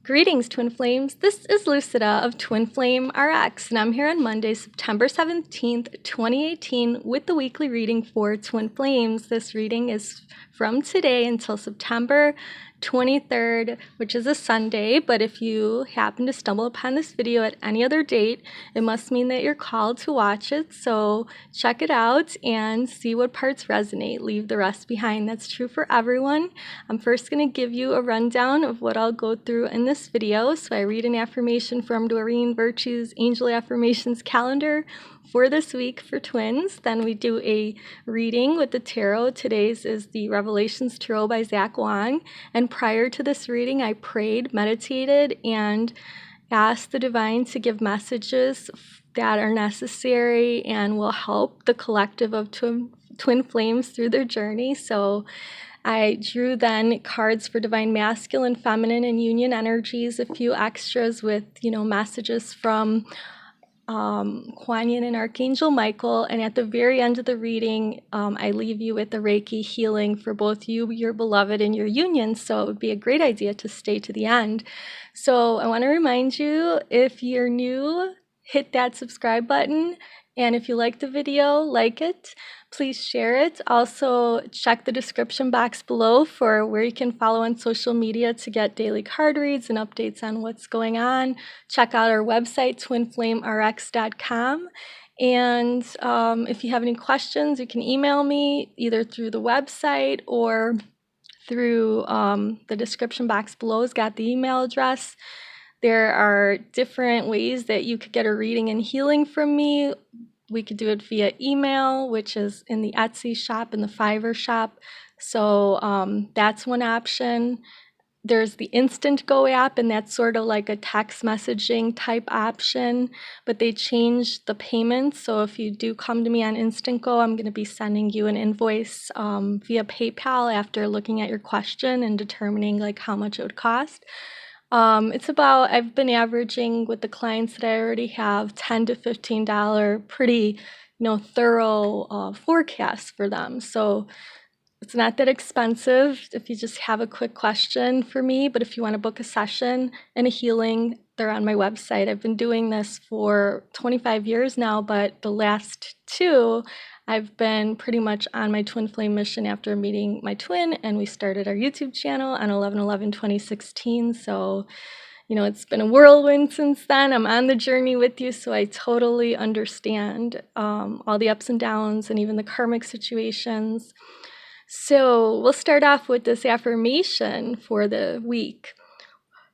Greetings, Twin Flames. This is Lucida of Twin Flame RX, and I'm here on Monday, September 17th, 2018, with the weekly reading for Twin Flames. This reading is from today until September 23rd, which is a Sunday, but if you happen to stumble upon this video at any other date, it must mean that you're called to watch it, so check it out and see what parts resonate. Leave the rest behind. That's true for everyone. I'm first going to give you a rundown of what I'll go through in this video. So I read an affirmation from Doreen Virtue's Angel Affirmations calendar for this week for twins. Then we do a reading with the tarot. Today's is the Revelations Tarot by Zach Wang. And prior to this reading, I prayed, meditated, and asked the divine to give messages that are necessary and will help the collective of twin flames through their journey. So I drew then cards for divine masculine, feminine, and union energies, a few extras with, messages from Kuan Yin and Archangel Michael. And at the very end of the reading, I leave you with a Reiki healing for both you, your beloved, and your union. So it would be a great idea to stay to the end. So I want to remind you, if you're new, hit that subscribe button. And if you like the video, like it. Please share it. Also, check the description box below for where you can follow on social media to get daily card reads and updates on what's going on. Check out our website, twinflamerx.com. And if you have any questions, you can email me either through the website or through the description box below has got the email address. There are different ways that you could get a reading and healing from me. We could do it via email, which is in the Etsy shop and the Fiverr shop. So that's one option. There's the Instant Go app, and that's sort of like a text messaging type option, but they changed the payments. So if you do come to me on Instant Go, I'm going to be sending you an invoice via PayPal after looking at your question and determining like how much it would cost. I've been averaging with the clients that I already have $10 to $15 pretty, thorough forecasts for them. So it's not that expensive if you just have a quick question for me, but if you want to book a session and a healing, they're on my website. I've been doing this for 25 years now, but the last two, I've been pretty much on my twin flame mission after meeting my twin, and we started our YouTube channel on 11/11/2016. So, it's been a whirlwind since then. I'm on the journey with you, so I totally understand all the ups and downs and even the karmic situations. So we'll start off with this affirmation for the week.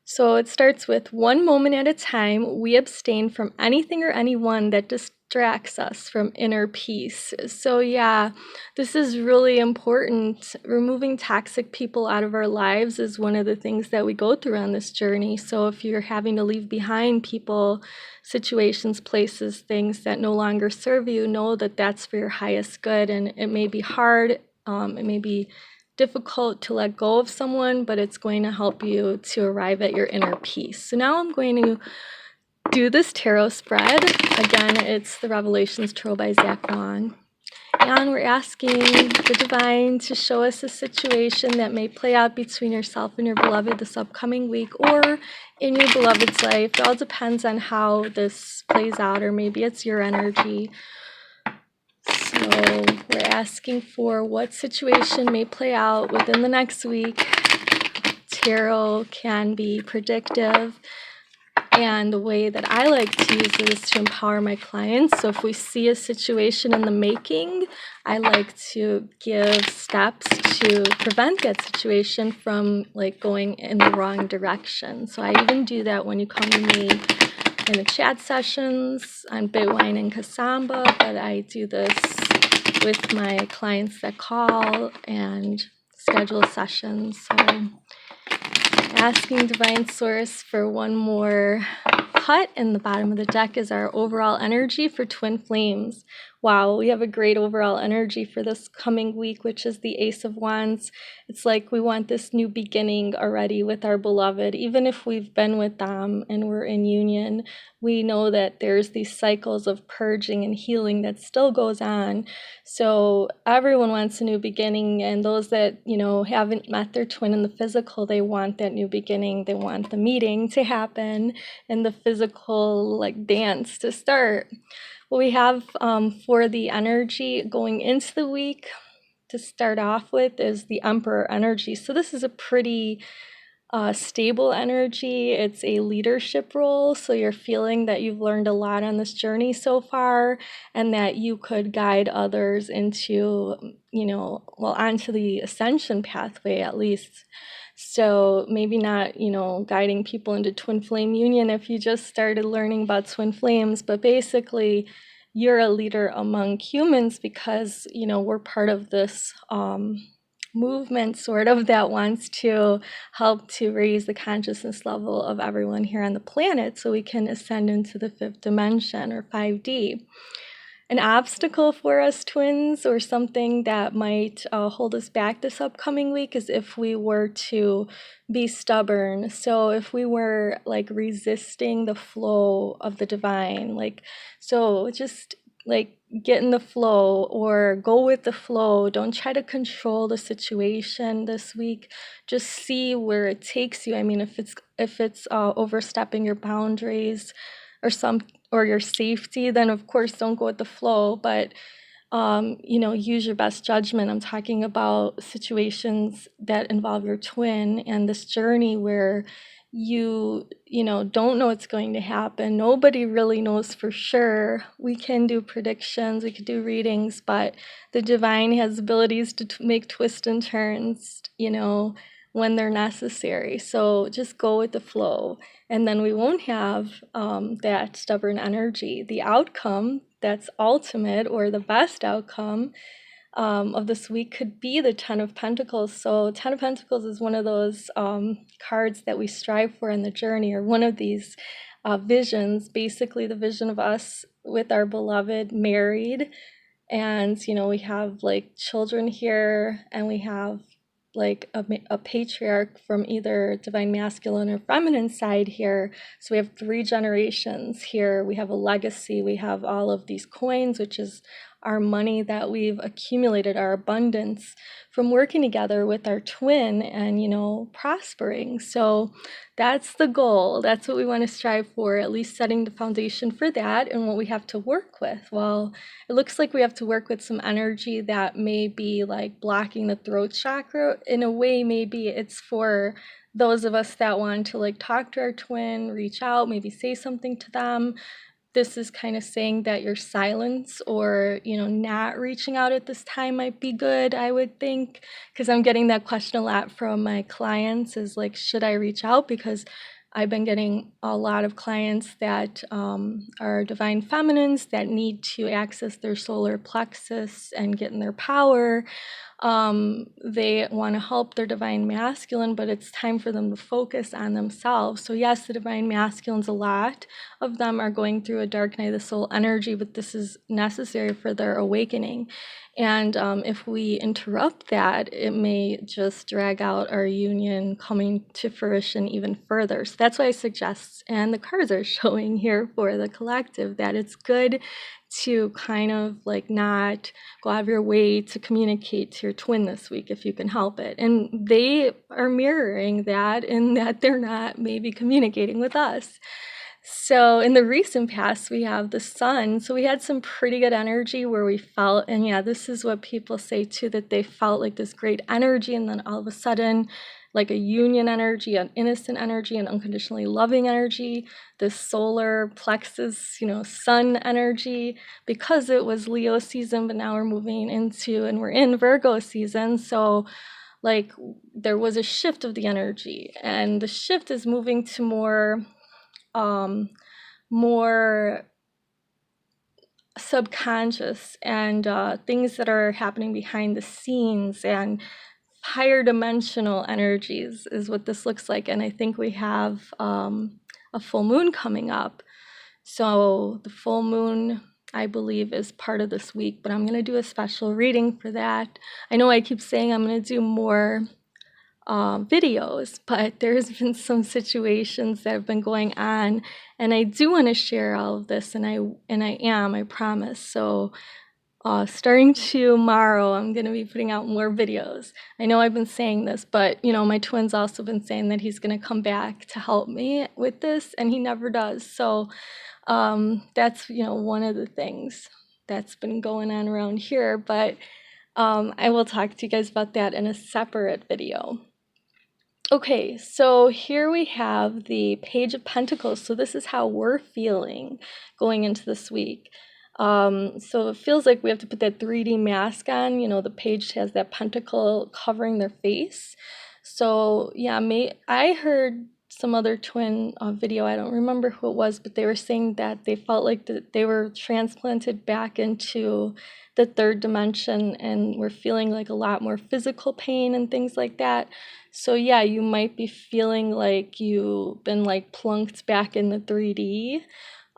So it starts with, one moment at a time, we abstain from anything or anyone that distracts us from inner peace. So yeah, this is really important. Removing toxic people out of our lives is one of the things that we go through on this journey. So if you're having to leave behind people, situations, places, things that no longer serve you, know that that's for your highest good. And it may be hard, it may be difficult to let go of someone, but it's going to help you to arrive at your inner peace. So now I'm going to do this tarot spread. Again, it's the Revelations Tarot by Zach Wang. And we're asking the divine to show us a situation that may play out between yourself and your beloved this upcoming week or in your beloved's life. It all depends on how this plays out, or maybe it's your energy. So we're asking for what situation may play out within the next week. Tarot can be predictive, and the way that I like to use it is to empower my clients. So if we see a situation in the making, I like to give steps to prevent that situation from going in the wrong direction. So I even do that when you come to me in the chat sessions on Bitwine and Kasamba, but I do this with my clients that call and schedule sessions. So asking Divine Source for one more cut, and the bottom of the deck is our overall energy for Twin Flames. wow, we have a great overall energy for this coming week, which is the Ace of Wands. It's like we want this new beginning already with our beloved. Even if we've been with them and we're in union, we know that there's these cycles of purging and healing that still goes on. So everyone wants a new beginning, and those that, haven't met their twin in the physical, they want that new beginning. They want the meeting to happen and the physical dance to start. What we have for the energy going into the week to start off with is the Emperor energy. So this is a pretty stable energy. It's a leadership role. So you're feeling that you've learned a lot on this journey so far, and that you could guide others into, onto the ascension pathway at least. So maybe not, guiding people into twin flame union if you just started learning about twin flames, but basically you're a leader among humans because, we're part of this movement sort of that wants to help to raise the consciousness level of everyone here on the planet so we can ascend into the fifth dimension or 5D. An obstacle for us twins, or something that might hold us back this upcoming week, is if we were to be stubborn. So if we were resisting the flow of the divine, so just get in the flow or go with the flow. Don't try to control the situation this week. Just see where it takes you. I mean, if it's overstepping your boundaries or your safety, then of course don't go with the flow, but use your best judgment. I'm talking about situations that involve your twin and this journey where you don't know what's going to happen. Nobody really knows for sure. We can do predictions, we could do readings, but the divine has abilities to make twists and turns, when they're necessary. So just go with the flow, and then we won't have that stubborn energy. The outcome that's ultimate, or the best outcome of this week, could be the Ten of Pentacles. So Ten of Pentacles is one of those cards that we strive for in the journey, or one of these visions, basically the vision of us with our beloved married, and we have children here, and we have a patriarch from either divine masculine or feminine side here. So we have 3 generations here. We have a legacy. We have all of these coins, which is our money that we've accumulated, our abundance from working together with our twin and, prospering. So that's the goal. That's what we want to strive for, at least setting the foundation for that. And what we have to work with, well, it looks like we have to work with some energy that may be blocking the throat chakra. In a way, maybe it's for those of us that want to talk to our twin, reach out, maybe say something to them. This is kind of saying that your silence or, not reaching out at this time might be good, I would think, because I'm getting that question a lot from my clients is should I reach out? Because I've been getting a lot of clients that are divine feminines that need to access their solar plexus and get in their power. They want to help their divine masculine, but it's time for them to focus on themselves. So yes, the divine masculines, a lot of them are going through a dark night of the soul energy, but this is necessary for their awakening. And if we interrupt that, it may just drag out our union coming to fruition even further. So that's why I suggest, and the cards are showing here for the collective, that it's good to kind of not go out of your way to communicate to your twin this week if you can help it. And they are mirroring that in that they're not maybe communicating with us. So in the recent past, we have the sun. So we had some pretty good energy where we felt, and yeah, this is what people say too, that they felt this great energy, and then all of a sudden, a union energy, an innocent energy, an unconditionally loving energy, this solar plexus, sun energy, because it was Leo season, but now we're moving into, and we're in Virgo season. So there was a shift of the energy, and the shift is moving to more subconscious and things that are happening behind the scenes, and higher dimensional energies is what this looks like. And I think we have a full moon coming up. So the full moon I believe is part of this week, but I'm going to do a special reading for that. I know I keep saying I'm going to do more videos, but there's been some situations that have been going on, and I do want to share all of this, and I promise. So starting tomorrow, I'm going to be putting out more videos. I know I've been saying this, but my twin's also been saying that he's going to come back to help me with this, and he never does. So that's one of the things that's been going on around here, but I will talk to you guys about that in a separate video. Okay, so here we have the Page of Pentacles. So this is how we're feeling going into this week. So it feels like we have to put that 3D mask on. The page has that pentacle covering their face. So yeah, I heard some other twin video, I don't remember who it was, but they were saying that they felt like that they were transplanted back into the third dimension and were feeling like a lot more physical pain and things like that. So yeah, you might be feeling like you've been like plunked back in the 3D.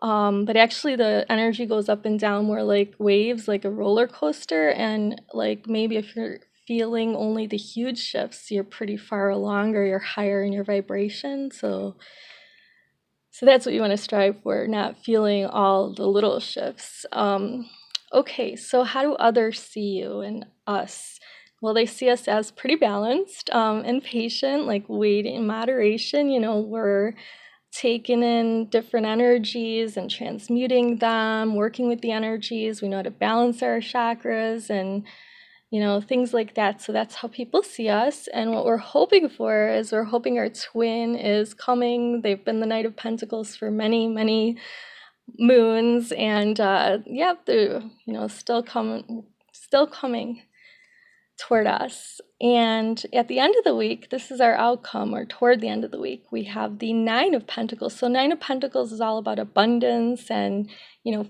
But actually the energy goes up and down more like waves, like a roller coaster. And like maybe if you're feeling only the huge shifts, you're pretty far along or you're higher in your vibration. So that's what you want to strive for, not feeling all the little shifts. Okay, so how do others see you and us? Well, they see us as pretty balanced and patient, like waiting in moderation. We're taking in different energies and transmuting them, working with the energies. We know how to balance our chakras and things like that. So that's how people see us. And what we're hoping for is we're hoping our twin is coming. They've been the Knight of Pentacles for many, many moons. And yeah, they're, still coming toward us. And at the end of the week, this is our outcome, or toward the end of the week, we have the Nine of Pentacles. So Nine of Pentacles is all about abundance and,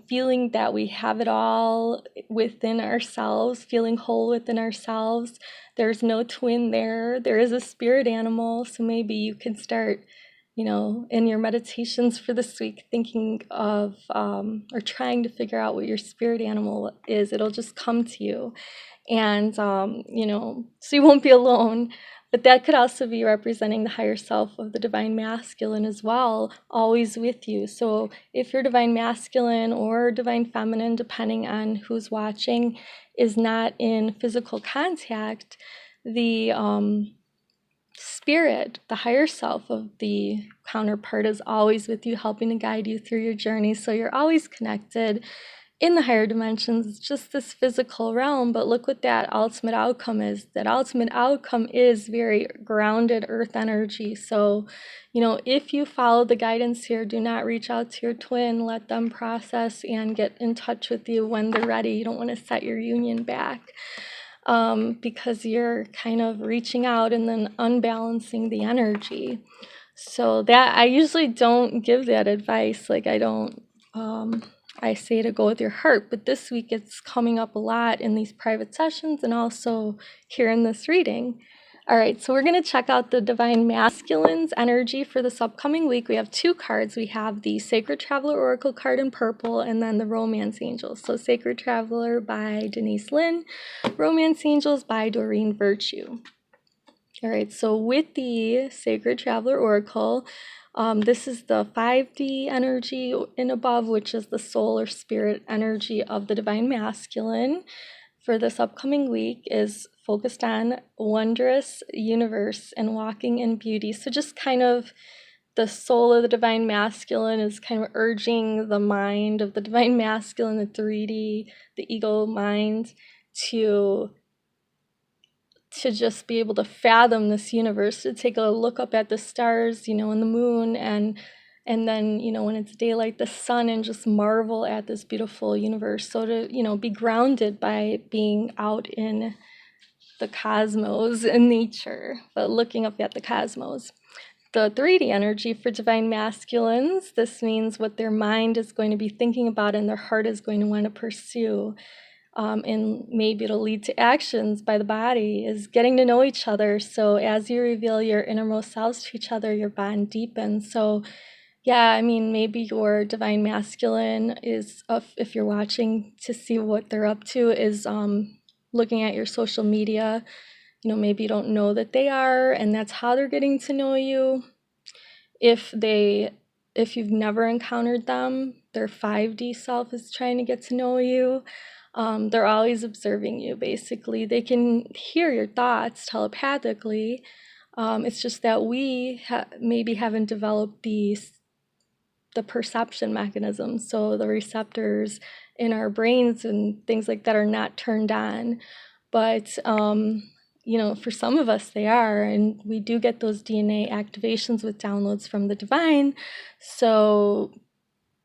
feeling that we have it all within ourselves, feeling whole within ourselves. There's no twin there. There is a spirit animal. So maybe you can start, in your meditations for this week, thinking of or trying to figure out what your spirit animal is. It'll just come to you. And, so you won't be alone, but that could also be representing the higher self of the divine masculine as well, always with you. So if your divine masculine or divine feminine, depending on who's watching, is not in physical contact, the spirit, the higher self of the counterpart is always with you, helping to guide you through your journey. So you're always connected. In the higher dimensions, it's just this physical realm, but look what that ultimate outcome is. That ultimate outcome is very grounded earth energy. So, if you follow the guidance here, do not reach out to your twin, let them process and get in touch with you when they're ready. You don't want to set your union back because you're kind of reaching out and then unbalancing the energy. So that I usually don't give that advice. Like I say to go with your heart, but this week it's coming up a lot in these private sessions and also here in this reading. All right, so we're going to check out the Divine Masculine's energy for this upcoming week. We have two cards. We have the Sacred Traveler Oracle card in purple and then the Romance Angels. So Sacred Traveler by Denise, Linn, Romance Angels by Doreen Virtue. All right, so with the Sacred Traveler Oracle, this is the 5D energy and above, which is the soul or spirit energy of the Divine Masculine for this upcoming week, is focused on wondrous universe and walking in beauty. So just kind of the soul of the Divine Masculine is kind of urging the mind of the Divine Masculine, the 3D, the ego mind, to just be able to fathom this universe, to take a look up at the stars, and the moon, and then, when it's daylight, the sun, and just marvel at this beautiful universe. So to, be grounded by being out in the cosmos and nature, but looking up at the cosmos. The 3D energy for Divine Masculines, this means what their mind is going to be thinking about and their heart is going to want to pursue. And maybe it'll lead to actions by the body, is getting to know each other. So as you reveal your innermost selves to each other, your bond deepens. So Yeah, I mean, maybe your divine masculine is, if you're watching to see what they're up to, is looking at your social media. Maybe you don't know that they are, and that's how they're getting to know you. If you've never encountered them, their 5D self is trying to get to know you. They're always observing you, basically. They can hear your thoughts telepathically. It's just that we maybe haven't developed the perception mechanism. So the receptors in our brains and things like that are not turned on. But, for some of us, they are. And we do get those DNA activations with downloads from the divine. So,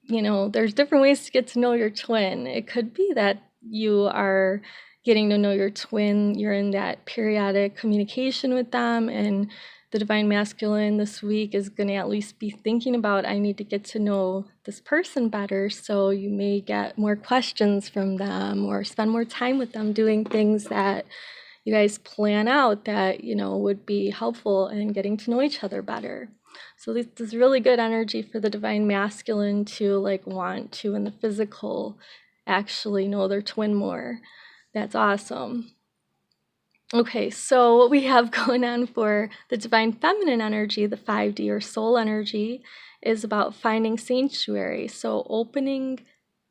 there's different ways to get to know your twin. It could be that you are getting to know your twin, you're in that periodic communication with them, and the divine masculine this week is going to at least be thinking about, I need to get to know this person better. So you may get more questions from them or spend more time with them doing things that you guys plan out that, would be helpful in getting to know each other better. So this is really good energy for the divine masculine to want to, in the physical, actually know their twin more. That's awesome. Okay, so what we have going on for the divine feminine energy, the 5D or soul energy, is about finding sanctuary. So opening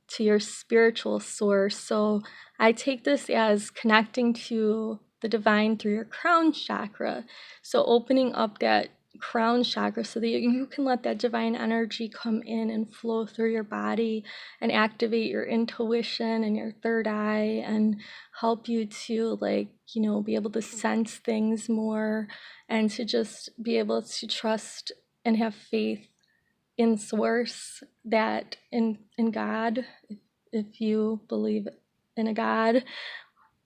to your spiritual source. So I take this as connecting to the divine through your crown chakra. So opening up that crown chakra so that you can let that divine energy come in and flow through your body and activate your intuition and your third eye and help you to be able to sense things more and to just be able to trust and have faith in source, that in God, if you believe in a God,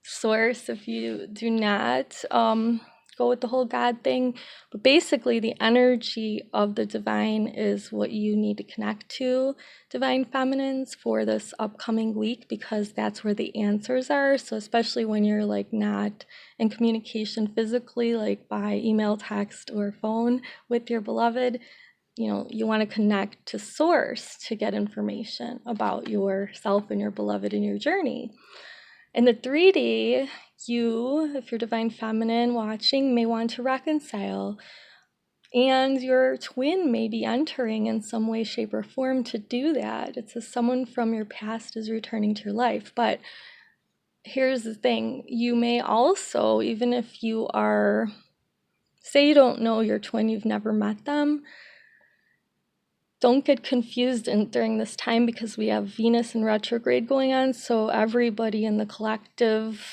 source if you do not, go with the whole God thing. But basically the energy of the divine is what you need to connect to, divine feminines, for this upcoming week, because that's where the answers are. So especially when you're not in communication physically, like by email, text, or phone with your beloved, you want to connect to source to get information about yourself and your beloved and your journey. In the 3D, you, if you're divine feminine watching, may want to reconcile, and your twin may be entering in some way, shape, or form to do that. It says someone from your past is returning to your life. But here's the thing, you may also, even if you are, say you don't know your twin, you've never met them, don't get confused during this time, because we have Venus in retrograde going on. So everybody in the collective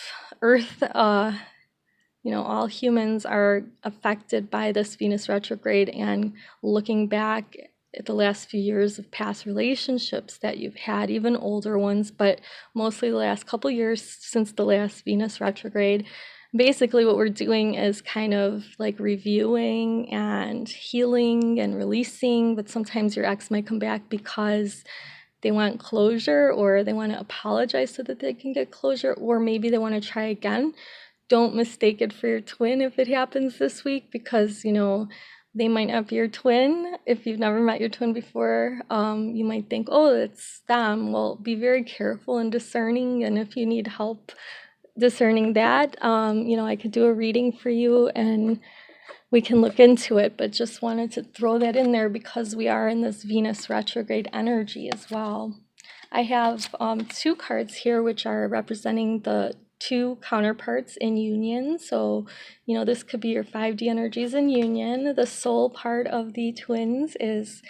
Earth, all humans are affected by this Venus retrograde. And looking back at the last few years of past relationships that you've had, even older ones, but mostly the last couple years since the last Venus retrograde, basically what we're doing is kind of reviewing and healing and releasing. But sometimes your ex might come back because they want closure, or they want to apologize so that they can get closure, or maybe they want to try again. Don't mistake it for your twin if it happens this week, because they might not be your twin. If you've never met your twin before, you might think, oh, it's them. Well, be very careful and discerning, and if you need help discerning that, I could do a reading for you and we can look into it. But just wanted to throw that in there because we are in this Venus retrograde energy as well. I have 2 cards here which are representing the 2 counterparts in union. So, this could be your 5D energies in union. The soul part of the twins is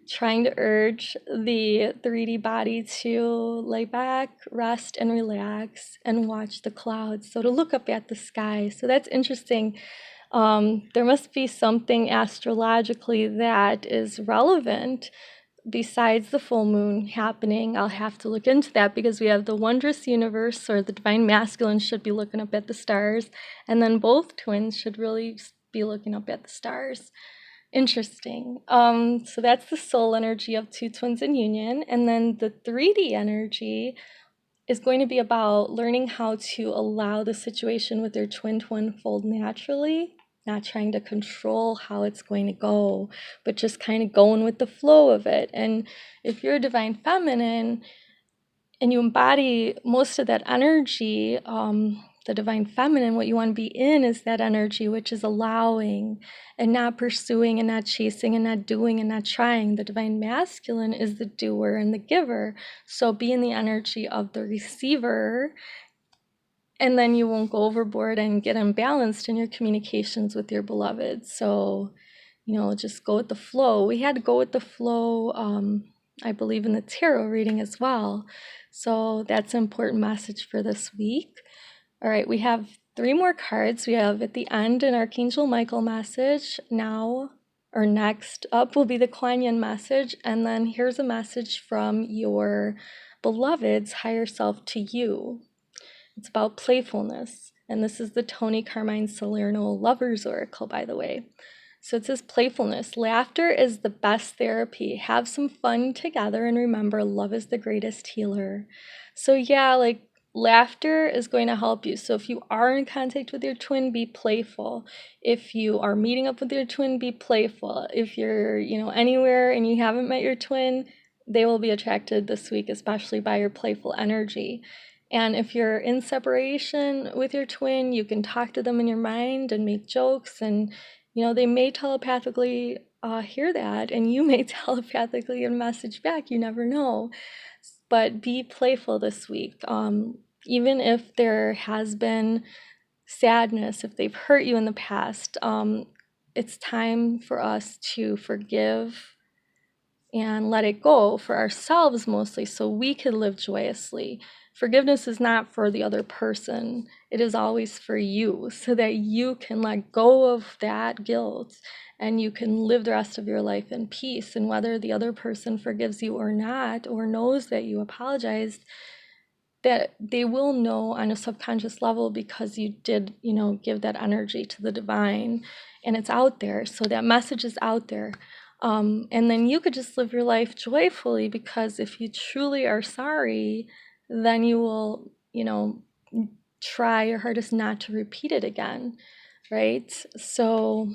trying to urge the 3D body to lay back, rest, and relax, and watch the clouds. So to look up at the sky. So that's interesting. There must be something astrologically that is relevant besides the full moon happening. I'll have to look into that, because we have the wondrous universe, or the divine masculine, should be looking up at the stars, and then both twins should really be looking up at the stars. Interesting. So that's the soul energy of 2 twins in union. And then the 3D energy is going to be about learning how to allow the situation with your twin to unfold naturally. not trying to control how it's going to go, but just kind of going with the flow of it. And if you're a divine feminine and you embody most of that energy, the divine feminine, what you want to be in is that energy, which is allowing and not pursuing and not chasing and not doing and not trying. The divine masculine is the doer and the giver. So be in the energy of the receiver, and then you won't go overboard and get unbalanced in your communications with your beloved. So, just go with the flow. We had to go with the flow, I believe, in the tarot reading as well. So that's an important message for this week. All right, we have 3 more cards. We have at the end an Archangel Michael message. Next up will be the Kuan Yin message. And then here's a message from your beloved's higher self to you. It's about playfulness. And this is the Toni Carmine-Salerno Lover's Oracle, by the way. So it says playfulness. Laughter is the best therapy. Have some fun together and remember love is the greatest healer. So yeah, laughter is going to help you. So if you are in contact with your twin, be playful. If you are meeting up with your twin, be playful. If you're, anywhere and you haven't met your twin, they will be attracted this week, especially by your playful energy. And if you're in separation with your twin, you can talk to them in your mind and make jokes, and they may telepathically hear that, and you may telepathically get a message back. You never know. But be playful this week. Even if there has been sadness, if they've hurt you in the past, it's time for us to forgive and let it go for ourselves mostly, so we can live joyously. Forgiveness is not for the other person. It is always for you, so that you can let go of that guilt and you can live the rest of your life in peace. And whether the other person forgives you or not, or knows that you apologized, that they will know on a subconscious level, because you did, give that energy to the divine, and it's out there. So that message is out there. And then you could just live your life joyfully, because if you truly are sorry, then you will, try your hardest not to repeat it again, right? So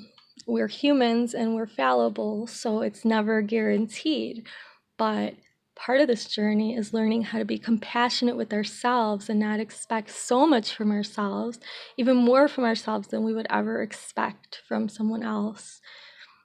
we're humans and we're fallible, so it's never guaranteed. But part of this journey is learning how to be compassionate with ourselves and not expect so much from ourselves, even more from ourselves than we would ever expect from someone else.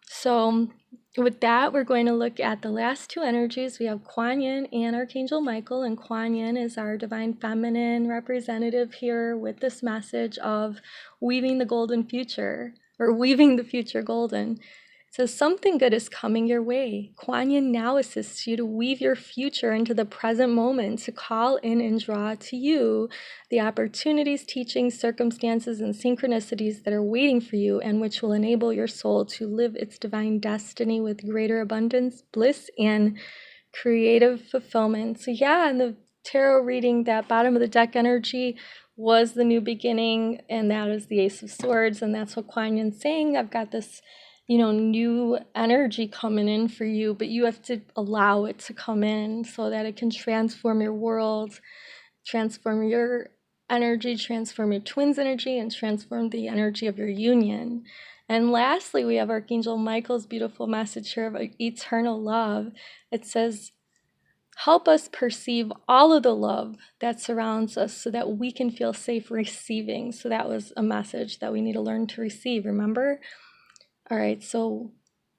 So with that, we're going to look at the last 2 energies. We have Kuan Yin and Archangel Michael, and Kuan Yin is our divine feminine representative here with this message of weaving the golden future, or weaving the future golden. It says something good is coming your way. Kuan Yin now assists you to weave your future into the present moment, to call in and draw to you the opportunities, teachings, circumstances, and synchronicities that are waiting for you, and which will enable your soul to live its divine destiny with greater abundance, bliss, and creative fulfillment. So yeah, in the tarot reading, that bottom of the deck energy was the new beginning, and that is the Ace of Swords, and that's what Kuan Yin's saying. I've got this new energy coming in for you, but you have to allow it to come in so that it can transform your world, transform your energy, transform your twin's energy, and transform the energy of your union. And lastly, we have Archangel Michael's beautiful message here of eternal love. It says, help us perceive all of the love that surrounds us so that we can feel safe receiving. So that was a message that we need to learn to receive, remember? All right, so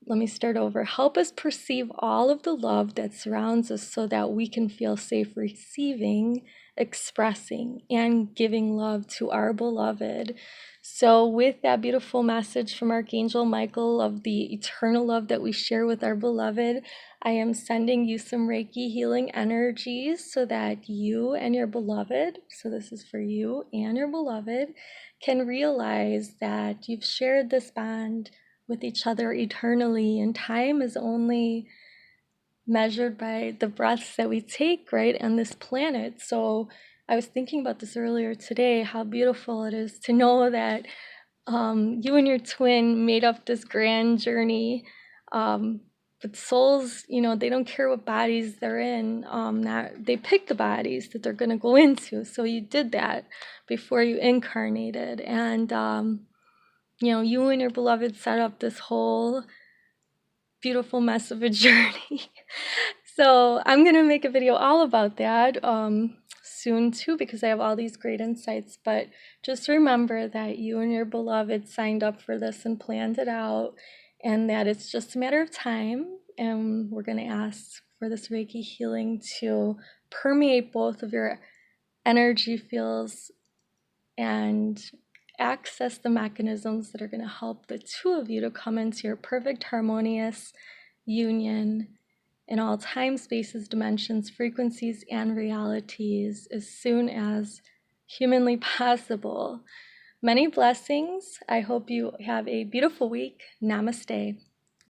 let me start over. Help us perceive all of the love that surrounds us so that we can feel safe receiving, expressing, and giving love to our beloved. So with that beautiful message from Archangel Michael of the eternal love that we share with our beloved, I am sending you some Reiki healing energies so that you and your beloved, so this is for you and your beloved, can realize that you've shared this bond with each other eternally, and time is only measured by the breaths that we take, right, on this planet. So I was thinking about this earlier today, how beautiful it is to know that you and your twin made up this grand journey. But souls, they don't care what bodies they're in. They pick the bodies that they're going to go into. So you did that before you incarnated, and you and your beloved set up this whole beautiful mess of a journey. So I'm going to make a video all about that soon too, because I have all these great insights. But just remember that you and your beloved signed up for this and planned it out, and that it's just a matter of time. And we're going to ask for this Reiki healing to permeate both of your energy fields and access the mechanisms that are going to help the two of you to come into your perfect harmonious union in all time, spaces, dimensions, frequencies, and realities as soon as humanly possible. Many blessings. I hope you have a beautiful week. Namaste.